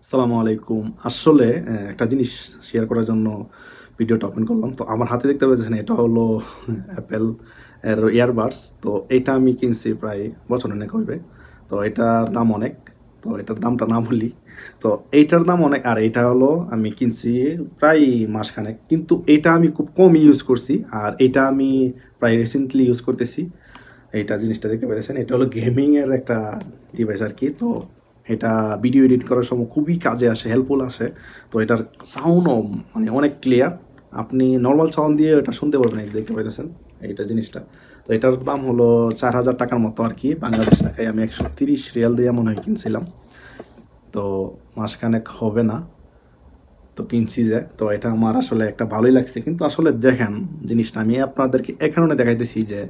আসসালামু আলাইকুম। আসলে একটা জিনিস শেয়ার করার জন্য ভিডিওটা ওপেন করলাম। তো আমার হাতে দেখতে পাচ্ছেন এটা হলো Apple এর ইয়ারবাডস। তো এইটা আমি কিনছি প্রায় বছর অনেক হইবে। তো এটার দাম অনেক। তো এটার দামটা না বললি। তো এইটার দাম অনেক আর এইটা হলো আমি কিনছি প্রায় মাসখানেক। কিন্তু এইটা আমি খুব কম ইউজ করছি। আর এইটা আমি প্রায় রিসেন্টলি ইউজ করতেছি। এইটা জিনিসটা দেখতে পেয়েছেন। এটা হলো গেমিং এর একটা ডিভাইস আরকি। তো এটা ভিডিও এডিট করার সময় খুবই কাজে আসে, হেল্পফুল আসে। তো এটার সাউন্ডও মানে অনেক ক্লিয়ার। আপনি নরমাল সাউন্ড দিয়ে এটা শুনতে পারবেন, এই দেখতে পাইতেছেন এইটা জিনিসটা। তো এটার দাম হলো ৳৪,০০০ মতো আরকি। বাংলাদেশ টাকায় আমি ৳১৩০ দিয়ে মনে হয় কিনছিলাম। তো মাসখানেক হবে না। তো কিনছি যে, তো এটা আমার আসলে একটা ভালোই লাগছে। কিন্তু আসলে দেখেন জিনিসটা আমি আপনাদেরকে এই কারণে দেখাইতেছি যে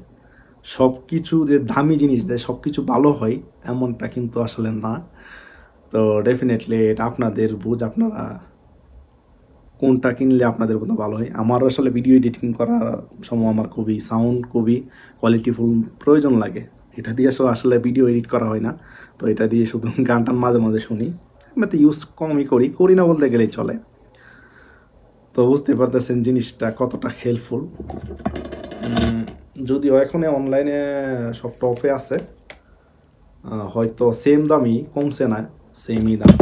সবকিছু যে দামি জিনিস যে সবকিছু ভালো হয় এমনটা কিন্তু আসলে না। তো ডেফিনেটলি এটা আপনাদের বুঝ, আপনারা কোনটা কিনলে আপনাদের জন্য ভালো হয়। আমার আসলে ভিডিও এডিটিং করার সময় আমার খুবই সাউন্ড খুবই কোয়ালিটিফুল প্রয়োজন লাগে। এটা দিয়ে আসলে ভিডিও এডিট করা হয় না। তো এটা দিয়ে শুধু গান-টান মাঝে, মাঝে শুনি। এমনিতে ইউজ কমই করি, করি না বলতে গেলেই চলে। তো বুঝতে পারতেছেন জিনিসটা কতটা হেল্পফুল। যদিও এখন অনলাইনে সব টপে আছে, হয়তো সেম দামই, কমছে না, সেমই দাম।